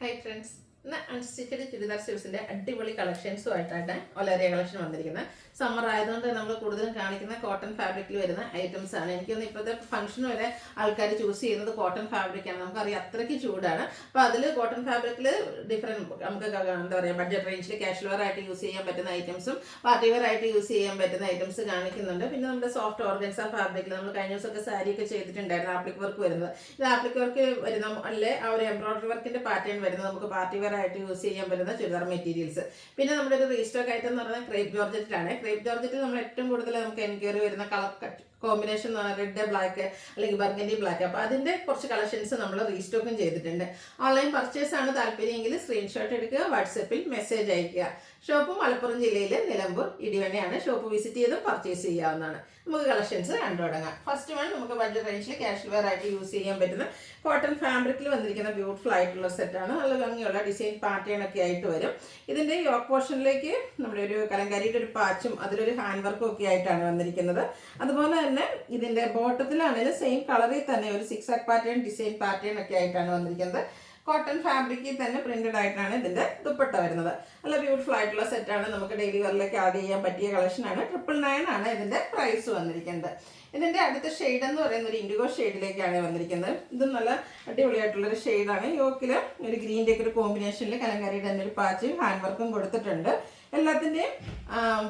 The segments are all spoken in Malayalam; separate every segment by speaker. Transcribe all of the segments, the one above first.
Speaker 1: ഹായ് ഫ്രണ്ട്സ്, ഇന്ന് അൺസ്റ്റിച്ചഡ് ചുരിദാർ സ്യൂസിൻ്റെ അടിപൊളി കളക്ഷൻസുമായിട്ടാണ് ഒലേറിയ കളക്ഷൻ വന്നിരിക്കുന്നത്. സമ്മർ ആയതുകൊണ്ട് നമ്മൾ കൂടുതലും കാണിക്കുന്ന കോട്ടൺ ഫാബ്രിക്കിൽ വരുന്ന ഐറ്റംസ് ആണ്. എനിക്കൊന്ന് ഇപ്പോഴത്തെ ഫംഗ്ഷൻ വരെ ആൾക്കാർ ചൂസ് ചെയ്യുന്നത് കോട്ടൺ ഫാബ്രിക്കാണ്. നമുക്കറിയാം അത്രയ്ക്ക് ചൂടാണ്. അപ്പോൾ അതിൽ കോട്ടൺ ഫാബ്രിക്കിൽ ഡിഫറെൻറ്റ് നമുക്ക് എന്താ പറയുക ബഡ്ജറ്റ് റേഞ്ചിൽ ക്യാഷ് വെയർ ആയിട്ട് യൂസ് ചെയ്യാൻ പറ്റുന്ന ഐറ്റംസും പാർട്ടി വെയർ ആയിട്ട് യൂസ് ചെയ്യാൻ പറ്റുന്ന ഐറ്റംസ് കാണിക്കുന്നുണ്ട്. പിന്നെ നമ്മുടെ സോഫ്റ്റ് ഓർഗൻസ ഫാബ്രിക്കിൽ നമ്മൾ കഴിഞ്ഞ ദിവസമൊക്കെ സാരിയൊക്കെ ചെയ്തിട്ടുണ്ടായിരുന്നു. ആപ്ലിക് വർക്ക് വരുന്നത് ഇത് ആപ്ലിക് വർക്ക് വരുന്ന അല്ലേ ആ ഒരു എംബ്രോയിഡറി വർക്കിൻ്റെ പാറ്റേൺ വരുന്നത് നമുക്ക് പാർട്ടി വെയർ ആയിട്ട് യൂസ് ചെയ്യാൻ പറ്റുന്ന ചുരിദാർ മെറ്റീരിയൽസ്. പിന്നെ നമ്മുടെ ഒരു റീസ്റ്റോക്ക് ഐറ്റം എന്ന് പറയുന്നത് ക്രേപ്പ് ജോർജറ്റിലാണ്. ക്രേപ്പ് ജോർജറ്റിൽ നമ്മൾ ഏറ്റവും കൂടുതൽ നമുക്ക് എൻക്വയറി വരുന്ന കളർ കോമ്പിനേഷൻ എന്ന് പറഞ്ഞാൽ റെഡ് ബ്ലാക്ക് അല്ലെങ്കിൽ ബർഗൻഡി ബ്ലാക്ക്. അപ്പോൾ അതിൻ്റെ കുറച്ച് കളക്ഷൻസ് നമ്മൾ റീസ്റ്റോക്കും ചെയ്തിട്ടുണ്ട്. ഓൺലൈൻ പർച്ചേസ് ആണ് താല്പര്യമെങ്കിൽ സ്ക്രീൻഷോട്ട് എടുക്കുക, വാട്സപ്പിൽ മെസ്സേജ് അയയ്ക്കുക. ഷോപ്പ് മലപ്പുറം ജില്ലയിലെ നിലമ്പൂർ ഇടിവണ്ണയാണ്. ഷോപ്പ് വിസിറ്റ് ചെയ്ത് പർച്ചേസ് ചെയ്യാവുന്നതാണ്. നമുക്ക് കളക്ഷൻസ് കണ്ടു തുടങ്ങാം. ഫസ്റ്റ് വൺ നമുക്ക് ബഡ്ജറ്റ് റേഞ്ചിൽ ക്യാഷ് വെയർ ആയിട്ട് യൂസ് ചെയ്യാൻ പറ്റുന്ന കോട്ടൺ ഫാബ്രിക്കിൽ വന്നിരിക്കുന്ന ബ്യൂട്ടിഫുൾ ആയിട്ടുള്ള സെറ്റാണ്. നല്ല ഭംഗിയുള്ള ഡിസൈൻ പാറ്റേൺ ഒക്കെ ആയിട്ട് വരും. ഇതിൻ്റെ യോക്ക് പോർഷനിലേക്ക് നമ്മുടെ ഒരു കലങ്കാരിയുടെ ഒരു പാച്ചും അതിലൊരു ഹാൻഡ് വർക്കും ഒക്കെ ആയിട്ടാണ് വന്നിരിക്കുന്നത്. അതുപോലെ തന്നെ ഇതിൻ്റെ ബോട്ടത്തിലാണെങ്കിലും സെയിം കളറിൽ തന്നെ ഒരു സിക്സ് ആക്ക് പാറ്റേൺ ഡിസൈൻ പാറ്റേൺ ഒക്കെ ആയിട്ടാണ് വന്നിരിക്കുന്നത്. കോട്ടൺ ഫാബ്രിക്കിൽ തന്നെ പ്രിന്റഡ് ആയിട്ടാണ് ഇതിൻ്റെ ദുപ്പട്ട വരുന്നത്. നല്ല ബ്യൂട്ടിഫുൾ ആയിട്ടുള്ള സെറ്റാണ്. നമുക്ക് ഡെയിലി വെയറിലേക്ക് ആഡ് ചെയ്യാൻ പറ്റിയ കളക്ഷനാണ്. 999 ആണ് ഇതിൻ്റെ പ്രൈസ് വന്നിരിക്കുന്നത്. ഇതിൻ്റെ അടുത്ത ഷെയ്ഡ് എന്ന് പറയുന്ന ഒരു ഇൻഡിഗോ ഷെയ്ഡിലേക്കാണ് വന്നിരിക്കുന്നത്. ഇത് നല്ല അടിപൊളിയായിട്ടുള്ളൊരു ഷെയ്ഡാണ്. യോക്കിൽ ഒരു ഗ്രീൻ്റെ ഒക്കെ ഒരു കോമ്പിനേഷനിൽ കലങ്കാരിയുടെ തന്നെ ഒരു പാച്ചും ഹാൻഡ് വർക്കും കൊടുത്തിട്ടുണ്ട്. എല്ലാത്തിൻ്റെയും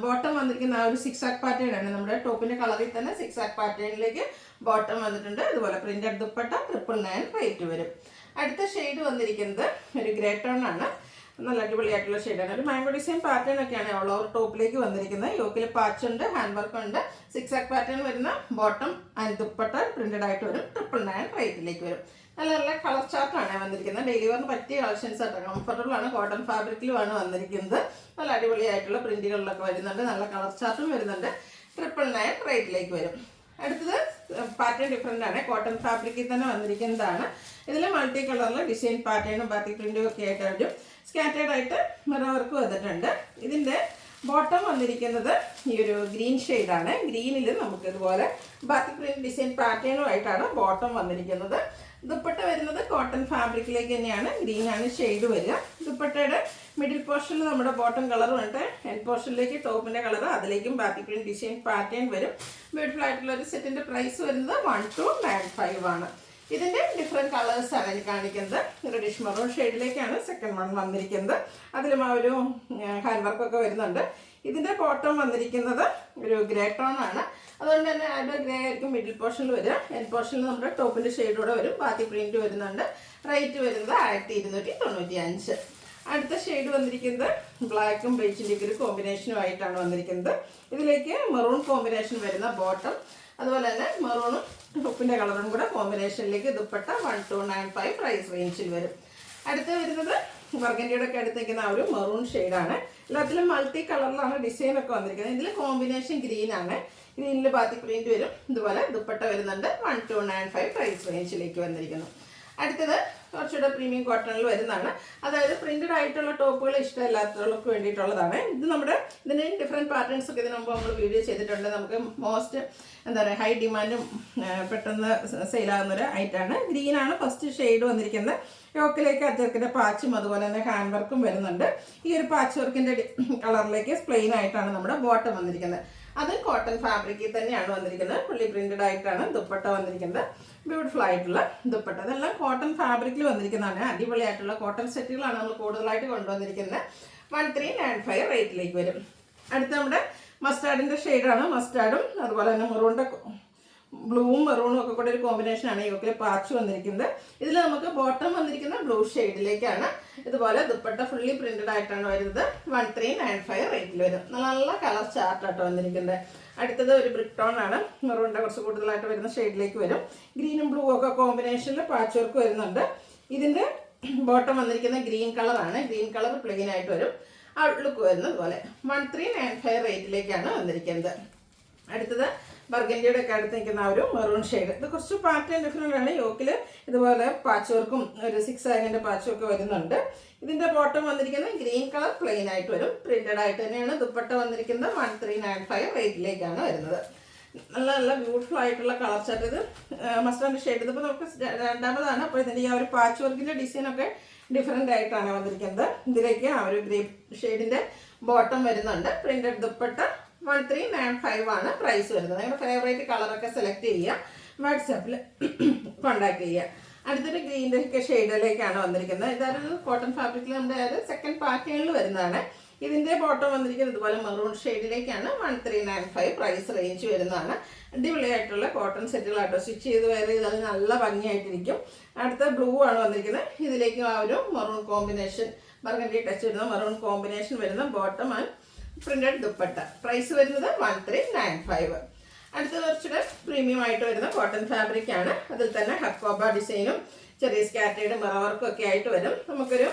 Speaker 1: ബോട്ടം വന്നിരിക്കുന്ന ആ ഒരു സിക്സ് ആക്ക് പാറ്റേൺ ആണ്. നമ്മുടെ ടോപ്പിൻ്റെ കളറിൽ തന്നെ സിക്സ് ആക്ക് പാറ്റേണിലേക്ക് ബോട്ടം വന്നിട്ടുണ്ട്. അതുപോലെ പ്രിന്റഡ് ദുപ്പട്ട 999 റേറ്റ് വരും. അടുത്ത ഷെയ്ഡ് വന്നിരിക്കുന്നത് ഒരു ഗ്രേ ടോൺ ആണ്. നല്ല അടിപൊളിയായിട്ടുള്ള ഷെയ്ഡാണ്. ഒരു മാംഗോ ഡിസൈൻ പാറ്റേൺ ഒക്കെയാണ് ഓൾ ഓവർ ടോപ്പിലേക്ക് വന്നിരിക്കുന്നത്. യോക്കിൽ പാച്ചുണ്ട്, ഹാൻഡ് വർക്ക് ഉണ്ട്, സിക്സ് ആക്ക് പാറ്റേൺ വരുന്ന ബോട്ടം ആൻഡ് ദുപ്പട്ട പ്രിന്റഡ് ആയിട്ട് വരും. 999 റേറ്റിലേക്ക് വരും. നല്ല നല്ല കളർ ചാർട്ടാണ് വന്നിരിക്കുന്നത്. ഡെയിലി വെയറിന് പറ്റിയ കളക്ഷൻസ് ആയിട്ട് കംഫർട്ടബിൾ ആണ്. കോട്ടൺ ഫാബ്രിക്കിലുമാണ് വന്നിരിക്കുന്നത്. നല്ല അടിപൊളിയായിട്ടുള്ള പ്രിന്റുകളിലൊക്കെ വരുന്നുണ്ട്. നല്ല കളർ ചാർട്ടും വരുന്നുണ്ട്. 999 റേറ്റിലേക്ക് വരും. അടുത്തത് പാറ്റേൺ ഡിഫറെൻ്റ് ആണ്. കോട്ടൺ ഫാബ്രിക്കിൽ തന്നെ വന്നിരിക്കുന്നതാണ്. ഇതിൽ മൾട്ടി കളറിൽ ഡിസൈൻ പാറ്റേണും ബാത്തി പ്രിന്റും ഒക്കെ ആയിട്ട് വരും. സ്കാറ്റേഡ് ആയിട്ട് മിറർ വർക്ക് വന്നിട്ടുണ്ട്. ഇതിൻ്റെ ബോട്ടം വന്നിരിക്കുന്നത് ഈ ഒരു ഗ്രീൻ ഷെയ്ഡാണ്. ഗ്രീനിൽ നമുക്ക് ഇതുപോലെ ബാത്തി പ്രിന്റ് ഡിസൈൻ പാറ്റേണുമായിട്ടാണ് ബോട്ടം വന്നിരിക്കുന്നത്. ദുപ്പട്ട വരുന്നത് കോട്ടൺ ഫാബ്രിക്കിലേക്ക് തന്നെയാണ്. ഗ്രീനാണ് ഷെയ്ഡ് വരിക. ദുപ്പട്ടയുടെ മിഡിൽ പോർഷനിൽ നമ്മുടെ ബോട്ടം കളർ വന്നിട്ട് എൻഡ് പോർഷനിലേക്ക് ടോപ്പിൻ്റെ കളർ അതിലേക്കും ബാത്തി പ്രിന്റ് ഡിസൈൻ പാറ്റേൺ വരും. ബ്യൂട്ടിഫുൾ ആയിട്ടുള്ള ഒരു സെറ്റിൻ്റെ പ്രൈസ് വരുന്നത് 1295 ആണ്. ഇതിൻ്റെ ഡിഫറെൻറ്റ് കളേഴ്സാണ് എനിക്ക് കാണിക്കുന്നത്. റെഡിഷ് മെറൂൺ ഷെയ്ഡിലേക്കാണ് സെക്കൻഡ് വൺ വന്നിരിക്കുന്നത്. അതിലും ആ ഒരു ഹാൻഡ് വർക്കൊക്കെ വരുന്നുണ്ട്. ഇതിൻ്റെ ബോട്ടം വന്നിരിക്കുന്നത് ഒരു ഗ്രേ ടോൺ ആണ്. അതുകൊണ്ട് തന്നെ അതിൻ്റെ ഗ്രേ ആയിരിക്കും മിഡിൽ പോർഷനിൽ വരിക. എൻഡ് പോർഷനിൽ നമ്മുടെ ടോപ്പിൻ്റെ ഷെയ്ഡൂടെ വരും. ബാക്കി പ്രിൻറ്റ് വരുന്നുണ്ട്. റേറ്റ് വരുന്നത് 1295. അടുത്ത ഷെയ്ഡ് വന്നിരിക്കുന്നത് ബ്ലാക്കും ബേജിൻ്റെ ഒരു കോമ്പിനേഷനുമായിട്ടാണ് വന്നിരിക്കുന്നത്. ഇതിലേക്ക് മെറൂൺ കോമ്പിനേഷൻ വരുന്ന ബോട്ടം, അതുപോലെ തന്നെ മെറൂണും ടോപ്പിൻ്റെ കളറും കൂടെ കോമ്പിനേഷനിലേക്ക് ദുപ്പട്ട 1295 പ്രൈസ് റേഞ്ചിൽ വരും. അടുത്ത് വരുന്നത് ബർഗൻഡിയുടെ ഒക്കെ അടുത്ത് നിൽക്കുന്ന ആ ഒരു മെറൂൺ ഷെയ്ഡാണ്. എല്ലാത്തിലും മൾട്ടി കളറിലാണ് ഡിസൈനൊക്കെ വന്നിരിക്കുന്നത്. ഇതിൽ കോമ്പിനേഷൻ ഗ്രീൻ ആണ്. ഗ്രീനിൽ ബാത്തി പ്രിന്റ് വരും. ഇതുപോലെ ദുപ്പട്ട വരുന്നുണ്ട്. 1295 പ്രൈസ് റേഞ്ചിലേക്ക് വന്നിരിക്കുന്നു. അടുത്തത് കുറച്ചുകൂടെ പ്രീമിയം കോട്ടണിൽ വരുന്നതാണ്. അതായത് പ്രിന്റഡ് ആയിട്ടുള്ള ടോപ്പുകൾ ഇഷ്ടമില്ലാത്തവർക്ക് വേണ്ടിയിട്ടുള്ളതാണ്. ഇത് നമ്മുടെ ഇതിന് ഡിഫറെൻറ്റ് പാറ്റേൺസ് ഒക്കെ ഇതിന് മുമ്പ് നമ്മൾ വീഡിയോ ചെയ്തിട്ടുണ്ട്. നമുക്ക് മോസ്റ്റ് എന്താ പറയുക ഹൈ ഡിമാൻഡും പെട്ടെന്ന് സെയിലാകുന്നൊരു ഐറ്റമാണ്. ഗ്രീനാണ് ഫസ്റ്റ് ഷെയ്ഡ് വന്നിരിക്കുന്നത്. യോക്കിലേക്ക് അച്ചർക്കിൻ്റെ പാച്ചും അതുപോലെ തന്നെ ഹാൻഡ് വർക്കും വരുന്നുണ്ട്. ഈ ഒരു പാച്ച് വർക്കിൻ്റെ കളറിലേക്ക് പ്ലെയിൻ ആയിട്ടാണ് നമ്മുടെ ബോട്ടം വന്നിരിക്കുന്നത്. അത് കോട്ടൺ ഫാബ്രിക്കിൽ തന്നെയാണ് വന്നിരിക്കുന്നത്. ഫുള്ളി പ്രിന്റഡ് ആയിട്ടാണ് ദുപ്പട്ട വന്നിരിക്കുന്നത്. ബ്യൂട്ടിഫുൾ ആയിട്ടുള്ള ദുപ്പട്ട. ഇതെല്ലാം കോട്ടൺ ഫാബ്രിക്കിൽ വന്നിരിക്കുന്നതാണ്. അടിപൊളിയായിട്ടുള്ള കോട്ടൺ സെറ്റുകളാണ് നമ്മൾ കൂടുതലായിട്ട് കൊണ്ടുവന്നിരിക്കുന്നത്. 1395 റേറ്റിലേക്ക് വരും. അടുത്ത നമ്മുടെ മസ്റ്റാർഡിൻ്റെ ഷെയ്ഡാണ്. മസ്റ്റാർഡും അതുപോലെ തന്നെ മെറൂണിൻ്റെ ബ്ലൂവും മെറൂണും ഒക്കെ കൂടെ ഒരു കോമ്പിനേഷനാണ് യോക്കിൽ പാച്ച് വന്നിരിക്കുന്നത്. ഇതിൽ നമുക്ക് ബോട്ടം വന്നിരിക്കുന്ന ബ്ലൂ ഷെയ്ഡിലേക്കാണ്. ഇതുപോലെ ദുപ്പട്ട ഫുള്ളി പ്രിന്റഡ് ആയിട്ടാണ് വരുന്നത്. 1395 റേറ്റിൽ വരും. നല്ല നല്ല കളർ ചാർട്ടായിട്ട് വന്നിരിക്കുന്നത്. അടുത്തത് ഒരു ബ്രിക്ക് ടോൺ ആണ്. മെറൂണിൻ്റെ കുറച്ച് കൂടുതലായിട്ട് വരുന്ന ഷെയ്ഡിലേക്ക് വരും. ഗ്രീനും ബ്ലൂ ഒക്കെ കോമ്പിനേഷനിൽ പാച്ച് വർക്ക് വരുന്നുണ്ട്. ഇതിൻ്റെ ബോട്ടം വന്നിരിക്കുന്ന ഗ്രീൻ കളറാണ്. ഗ്രീൻ കളർ പ്ലെയിൻ ആയിട്ട് വരും. ഔട്ട്ലുക്ക് വരുന്നത് പോലെ 1395 റേറ്റിലേക്കാണ് വന്നിരിക്കുന്നത്. അടുത്തത് ബർഗൻഡിയുടെ ഒക്കെ അടുത്ത് നിൽക്കുന്ന ആ ഒരു മെറൂൺ ഷെയ്ഡ്. ഇത് കുറച്ച് പാറ്റേൺ ഡിഫറെൻ്റ് ആണ്. യോക്കിൽ ഇതുപോലെ പാച്ച് വർക്കും ഒരു സിക്സ് ആങ്ങിൻ്റെ പാച്ചും ഒക്കെ വരുന്നുണ്ട്. ഇതിൻ്റെ ബോട്ടം വന്നിരിക്കുന്നത് ഗ്രീൻ കളർ പ്ലെയിൻ ആയിട്ട് വരും. പ്രിന്റഡ് ആയിട്ട് തന്നെയാണ് ദുപ്പട്ട വന്നിരിക്കുന്നത്. 1395 റേറ്റിലേക്കാണ് വരുന്നത്. നല്ല നല്ല ബ്യൂട്ടിഫുൾ ആയിട്ടുള്ള കളർ ചാർട്ട്. ഇത് മസ്റ്റാർഡ് ഷെയ്ഡ്. ഇതിപ്പോൾ നമുക്ക് രണ്ടാമതാണ്. അപ്പോൾ ഇതിൻ്റെ ഈ ഒരു പാച്ച് വർക്കിൻ്റെ ഡിസൈനൊക്കെ ഡിഫറെൻ്റ് ആയിട്ടാണ് വന്നിരിക്കുന്നത്. ഇതിലേക്ക് ആ ഒരു ഗ്രേപ്പ് ഷെയ്ഡിൻ്റെ ബോട്ടം വരുന്നുണ്ട്. പ്രിന്റഡ് ദുപ്പട്ട 1395 ആണ് പ്രൈസ് വരുന്നത്. നിങ്ങളുടെ ഫേവറേറ്റ് കളറൊക്കെ സെലക്ട് ചെയ്യുക, വാട്സാപ്പിൽ കോണ്ടാക്ട് ചെയ്യുക. അടുത്തൊരു ഗ്രീൻ്റെ ഒക്കെ ഷെയ്ഡിലേക്കാണ് വന്നിരിക്കുന്നത്. ഇതൊരു കോട്ടൺ ഫാബ്രിക്കിൽ നമ്മുടെ ഒരു സെക്കൻഡ് പാറ്റേണിൽ വരുന്നതാണ്. ഇതിൻ്റെ ബോട്ടം വന്നിരിക്കുന്നത് ഇതുപോലെ മെറൂൺ ഷെയ്ഡിലേക്കാണ്. 1395 പ്രൈസ് റേഞ്ച് വരുന്നതാണ്. അടിപൊളിയായിട്ടുള്ള കോട്ടൺ സെറ്റുകളാട്ടോ. സ്റ്റിച്ച് ചെയ്ത് വേറെ ചെയ്താൽ നല്ല ഭംഗിയായിട്ടിരിക്കും. അടുത്ത ബ്ലൂ ആണ് വന്നിരിക്കുന്നത്. ഇതിലേക്ക് ആ ഒരു മെറൂൺ കോമ്പിനേഷൻ, ബർഗണ്ടി ടച്ച് വരുന്ന മെറൂൺ കോമ്പിനേഷൻ വരുന്ന bottom and printed dupatta. Price വരുന്നത് 1395. അടുത്ത കുറച്ചുകൂടെ പ്രീമിയം ആയിട്ട് വരുന്ന കോട്ടൺ ഫാബ്രിക് ആണ്. അതിൽ തന്നെ ഹക്കോബ ഡിസൈനും ചെറിയ സ്കാറ്റേഡ് മിറവർക്കും ഒക്കെ ആയിട്ട് വരും. നമുക്കൊരു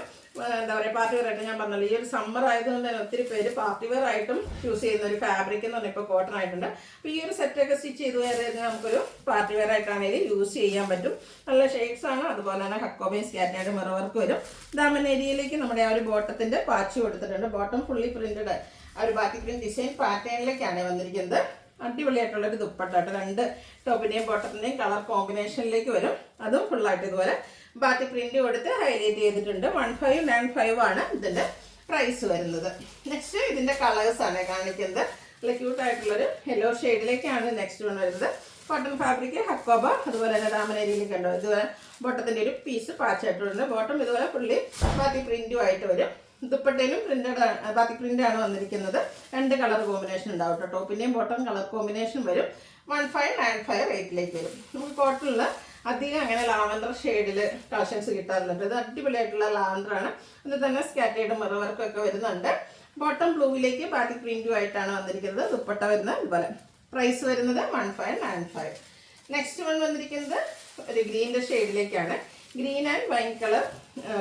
Speaker 1: എന്താ പറയുക, പാർട്ടി വെയർ ആയിട്ട് ഞാൻ പറഞ്ഞല്ലോ, ഈ ഒരു സമ്മർ ആയതുകൊണ്ട് തന്നെ ഒത്തിരി പേര് പാർട്ടി വെയർ ആയിട്ടും ചൂസ് ചെയ്യുന്ന ഒരു ഫാബ്രിക് എന്ന് പറഞ്ഞാൽ ഇപ്പോൾ കോട്ടൺ ആയിട്ടുണ്ട്. അപ്പോൾ ഈ ഒരു സെറ്റൊക്കെ സ്റ്റിച്ച് ചെയ്ത് വേറെ നമുക്കൊരു പാർട്ടി വെയർ ആയിട്ടാണെങ്കിൽ യൂസ് ചെയ്യാൻ പറ്റും. നല്ല ഷെയ്ഡ്സ് ആണ്. അതുപോലെ തന്നെ ഹക്കോബയും സ്കാറ്റേഡ് മിറവർക്ക് വരും. ദാമൻ ഏരിയയിലേക്ക് നമ്മുടെ ആ ഒരു ബോട്ടത്തിൻ്റെ പാച്ച് കൊടുത്തിട്ടുണ്ട്. ബോട്ടം ഫുള്ളി പ്രിന്റഡ് ആ ഒരു ബാക്കി പ്രിന്റ് ഡിസൈൻ പാറ്റേണിലേക്കാണ് വന്നിരിക്കുന്നത്. അടിപൊളിയായിട്ടുള്ളൊരു ദുപ്പട്ട കേട്ടോ. രണ്ട് ടോപ്പിൻ്റെയും ബോട്ടത്തിൻ്റെയും കളർ കോമ്പിനേഷനിലേക്ക് വരും. അതും ഫുള്ളായിട്ട് ഇതുപോലെ ബാറ്റി പ്രിന്റ് കൊടുത്ത് ഹൈലൈറ്റ് ചെയ്തിട്ടുണ്ട്. 1595 ആണ് ഇതിൻ്റെ പ്രൈസ് വരുന്നത്. നെക്സ്റ്റ് ഇതിൻ്റെ കളേഴ്സാണ് കാണിക്കുന്നത്. നല്ല ക്യൂട്ടായിട്ടുള്ളൊരു യെല്ലോ ഷെയ്ഡിലേക്കാണ് നെക്സ്റ്റ് വൺ വരുന്നത്. കോട്ടൺ ഫാബ്രിക് ഹക്കോബ, അതുപോലെ തന്നെ ഡാമനേരിയിലേക്ക് കണ്ടോ ഇതുപോലെ ബോട്ടത്തിൻ്റെ ഒരു പീസ് പാച്ചായിട്ടുണ്ട്. ബോട്ടം ഇതുപോലെ ഫുള്ളി ബാറ്റി പ്രിന്റും ആയിട്ട് വരും. ദുപ്പട്ടയിലും പ്രിന്റഡ് ബാക്കി പ്രിന്റാണ് വന്നിരിക്കുന്നത്. രണ്ട് കളർ കോമ്പിനേഷൻ ഉണ്ടാവും കേട്ടോ. ടോപ്പിൻ്റെയും ബോട്ടം കളർ കോമ്പിനേഷൻ വരും. 1595 റേറ്റിലേക്ക് വരും. നമുക്ക് കോട്ടണിൽ അധികം അങ്ങനെ ലാവൻഡർ ഷെയ്ഡിൽ കളക്ഷൻസ് കിട്ടാറുണ്ട്. ഇത് അടിപൊളിയായിട്ടുള്ള ലാവൻഡറാണ്. ഇത് തന്നെ സ്കാറ്റേഡ് മിറവർക്കൊക്കെ വരുന്നുണ്ട്. ബോട്ടം ബ്ലൂവിലേക്ക് ബാക്കി പ്രിന്റും ആയിട്ടാണ് വന്നിരിക്കുന്നത്. ദുപ്പട്ട വരുന്നത് ഇതുപോലെ. പ്രൈസ് വരുന്നത് 1595. നെക്സ്റ്റ് വൺ വന്നിരിക്കുന്നത് ഒരു ഗ്രീൻ്റെ ഷെയ്ഡിലേക്കാണ്. Green and wine colour,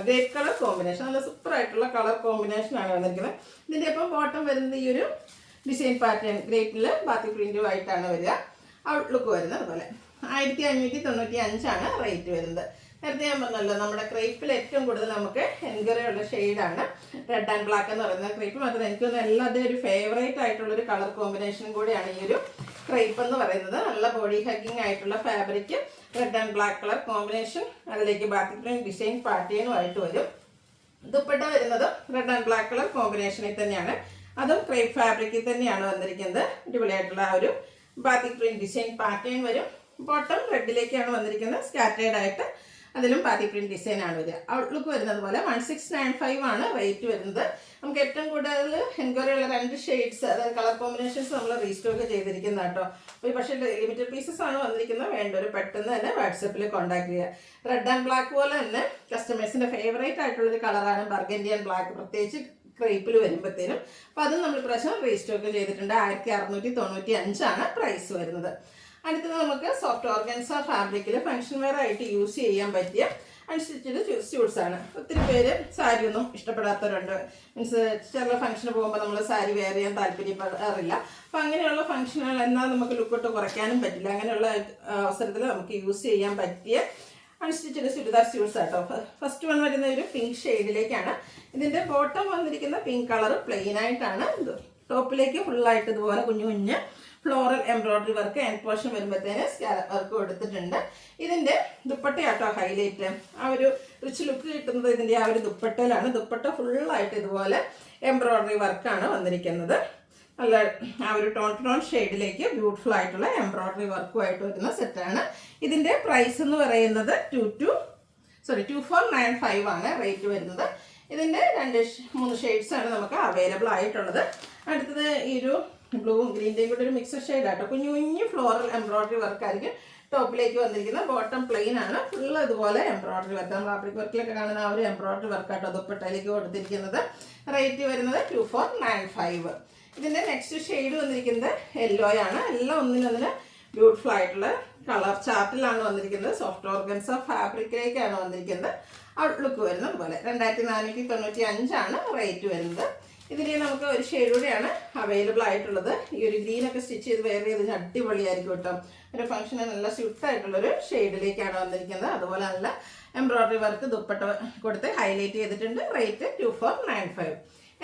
Speaker 1: grape colour combination. നല്ല സൂപ്പർ ആയിട്ടുള്ള കളർ കോമ്പിനേഷനാണ് വന്നിരിക്കുന്നത്. ഇതിൻ്റെ ഒപ്പം ബോട്ടം വരുന്നത് ഈ ഒരു ഡിസൈൻ പാറ്റേൺ ഗ്രേപ്പിൽ ബാക്കി പ്രിന്റും ആയിട്ടാണ് വരിക. ഔട്ട്ലുക്ക് വരുന്നത് അതുപോലെ. 1595 ആണ് റേറ്റ് വരുന്നത്. നേരത്തെ ഞാൻ പറഞ്ഞല്ലോ, നമ്മുടെ ക്രേപ്പിൽ ഏറ്റവും കൂടുതൽ നമുക്ക് എൻക്വയറി ഉള്ള ഷെയ്ഡാണ് റെഡ് ആൻഡ് ബ്ലാക്ക് എന്ന് പറയുന്നത്. ക്രേപ്പ് മാത്രമല്ല, എനിക്കൊന്ന് എല്ലാവരുടെയും ഒരു ഫേവറേറ്റ് ആയിട്ടുള്ളൊരു കളർ കോമ്പിനേഷൻ കൂടിയാണ് ഈ ഒരു ക്രേപ്പ് എന്ന് പറയുന്നത്. നല്ല ബോഡി ഹഗ്ഗിങ് ആയിട്ടുള്ള fabric, red and black colour combination, അതിലേക്ക് ബാക്കി പ്രിന്റ് ഡിസൈൻ പാറ്റേണും ആയിട്ട് വരും. ദുപ്പട്ട വരുന്നത് റെഡ് ആൻഡ് ബ്ലാക്ക് കളർ കോമ്പിനേഷനിൽ തന്നെയാണ്. അതും ക്രേപ്പ് ഫാബ്രിക്കിൽ തന്നെയാണ് വന്നിരിക്കുന്നത്. അടിപൊളിയായിട്ടുള്ള ആ ഒരു ബാക്കി പ്രിന്റ് ഡിസൈൻ പാറ്റേൺ വരും. ബോട്ടം റെഡിലേക്കാണ് വന്നിരിക്കുന്നത്. സ്കാറ്റേഡ് ആയിട്ട് അതിലും ബാക്കി പ്രിന്റ് ഡിസൈൻ ആണ് വരിക. ഔട്ട്ലുക്ക് വരുന്നത് പോലെ 1695 ആണ് റേറ്റ് വരുന്നത്. നമുക്ക് ഏറ്റവും കൂടുതൽ എൻക്വയറി ഉള്ള രണ്ട് ഷെയ്ഡ്സ്, അതായത് കളർ കോമ്പിനേഷൻസ് നമ്മൾ റീസ്റ്റോക്ക് ചെയ്തിരിക്കുന്ന കേട്ടോ. അപ്പോൾ പക്ഷേ ലിമിറ്റഡ് പീസസ് ആണ് വന്നിരിക്കുന്നത്. വേണ്ടവർ പെട്ടെന്ന് തന്നെ വാട്സപ്പിൽ കോൺടാക്ട് ചെയ്യുക. റെഡ് ആൻഡ് ബ്ലാക്ക് പോലെ തന്നെ കസ്റ്റമേഴ്സിൻ്റെ ഫേവറേറ്റ് ആയിട്ടുള്ളൊരു കളറാണ് ബർഗൻഡി ആൻഡ് ബ്ലാക്ക്, പ്രത്യേകിച്ച് ക്രേപ്പിൽ വരുമ്പോഴത്തേനും. അപ്പോൾ അതും നമ്മൾ പ്രാവശ്യം റീസ്റ്റോക്ക് ചെയ്തിട്ടുണ്ട്. 1695 ആണ് പ്രൈസ് വരുന്നത്. അടുത്തത് നമുക്ക് സോഫ്റ്റ് ഓർഗൻസ ഫാബ്രിക്കിൽ ഫംഗ്ഷൻ വെയർ ആയിട്ട് യൂസ് ചെയ്യാൻ പറ്റിയ അൺസ്റ്റിച്ചഡ് സ്യൂട്ട്സ് ആണ്. ഒത്തിരി പേര് സാരി ഒന്നും ഇഷ്ടപ്പെടാത്തവരുണ്ട്. മീൻസ് ചില ഫംഗ്ഷന് പോകുമ്പോൾ നമ്മൾ സാരി വെയർ ചെയ്യാൻ താല്പര്യപ്പെടാറില്ല. അപ്പം അങ്ങനെയുള്ള ഫംഗ്ഷനുകൾ എന്നാൽ നമുക്ക് ലുക്കൊട്ട് കുറയ്ക്കാനും പറ്റില്ല. അങ്ങനെയുള്ള അവസരത്തിൽ നമുക്ക് യൂസ് ചെയ്യാൻ പറ്റിയ അൺസ്റ്റിച്ചഡ് ചുരിദാർ സ്യൂട്ട്സ് ആട്ടോ. ഫസ്റ്റ് വൺ വരുന്ന ഒരു പിങ്ക് ഷെയ്ഡിലേക്കാണ്. ഇതിൻ്റെ ബോട്ടം വന്നിരിക്കുന്ന പിങ്ക് കളർ പ്ലെയിൻ ആയിട്ടാണ്. ടോപ്പിലേക്ക് ഫുള്ളായിട്ട് ഇതുപോലെ കുഞ്ഞു കുഞ്ഞ് floral embroidery work end portion വരുമ്പോഴത്തേന് സ്കാലപ്പ് വർക്ക് കൊടുത്തിട്ടുണ്ട്. ഇതിൻ്റെ ദുപ്പട്ടയാട്ടോ ഹൈലൈറ്റ്. ആ ഒരു റിച്ച് ലുക്ക് കിട്ടുന്നത് ഇതിൻ്റെ ആ ഒരു ദുപ്പട്ടയിലാണ്. ദുപ്പട്ട ഫുള്ളായിട്ട് ഇതുപോലെ എംബ്രോയിഡറി വർക്കാണ് വന്നിരിക്കുന്നത്. നല്ല ആ ഒരു ടോൺ ഷെയ്ഡിലേക്ക് ബ്യൂട്ടിഫുൾ ആയിട്ടുള്ള എംബ്രോയിഡറി വർക്കുമായിട്ട് വരുന്ന സെറ്റാണ്. ഇതിൻ്റെ പ്രൈസ് എന്ന് പറയുന്നത് 2495 ആണ് റേറ്റ് വരുന്നത്. ഇതിൻ്റെ 3 ഷെയ്ഡ്സാണ് നമുക്ക് അവൈലബിൾ ആയിട്ടുള്ളത്. അടുത്തത് ഈ ഒരു ബ്ലൂവും ഗ്രീൻ്റെയും കൂടെ ഒരു മിക്സഡ് ഷെയ്ഡാട്ടോ. കുഞ്ഞു കുഞ്ഞു ഫ്ലോറൽ എംബ്രോയിഡറി വർക്കായിരിക്കും ടോപ്പിലേക്ക് വന്നിരിക്കുന്നത്. ബോട്ടം പ്ലെയിൻ ആണ്. ഫുള്ള് ഇതുപോലെ എംബ്രോയിഡറി വർക്ക്, നമ്മൾ ഫാബ്രിക് വർക്കിലൊക്കെ കാണുന്ന ആ ഒരു എംബ്രോയിഡറി വർക്കാട്ടോ ദുപ്പട്ടയിലേക്ക് കൊടുത്തിരിക്കുന്നത്. റേറ്റ് വരുന്നത് 2495. ഇതിൻ്റെ നെക്സ്റ്റ് ഷെയ്ഡ് വന്നിരിക്കുന്നത് യെല്ലോ ആണ്. എല്ലാം ഒന്നിനൊന്നിന് ബ്യൂട്ടിഫുൾ ആയിട്ടുള്ള കളർ ചാർട്ടിലാണ് വന്നിരിക്കുന്നത്. സോഫ്റ്റ് ഓർഗൻസ ഫാബ്രിക്കിലേക്കാണ് വന്നിരിക്കുന്നത്. ഔട്ട്ലുക്ക് വരുന്നത് അതുപോലെ. 2495 ആണ് റേറ്റ് വരുന്നത്. ഇതിൽ നമുക്ക് ഒരു ഷെയ്ഡ് കൂടെയാണ് അവൈലബിൾ ആയിട്ടുള്ളത്. ഈ ഒരു ഗ്രീനൊക്കെ സ്റ്റിച്ച് ചെയ്ത് വെയർ ചെയ്ത് അടിപൊളിയായിരിക്കും കേട്ടോ. ഒരു ഫംഗ്ഷന് നല്ല സ്യൂട്ടായിട്ടുള്ളൊരു ഷെയ്ഡിലേക്കാണ് വന്നിരിക്കുന്നത്. അതുപോലെ നല്ല എംബ്രോയിഡറി വർക്ക് ദുപ്പട്ട കൊടുത്ത് ഹൈലൈറ്റ് ചെയ്തിട്ടുണ്ട്. റേറ്റ് 2495.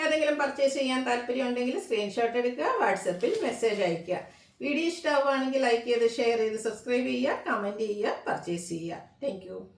Speaker 1: ഏതെങ്കിലും പർച്ചേസ് ചെയ്യാൻ താല്പര്യം ഉണ്ടെങ്കിൽ സ്ക്രീൻഷോട്ട് എടുക്കുക, വാട്സപ്പിൽ മെസ്സേജ് അയയ്ക്കുക. വീഡിയോ ഇഷ്ടമാവുകയാണെങ്കിൽ ലൈക്ക് ചെയ്ത് ഷെയർ ചെയ്ത് സബ്സ്ക്രൈബ് ചെയ്യുക, കമൻറ്റ് ചെയ്യുക, പർച്ചേസ് ചെയ്യുക. താങ്ക്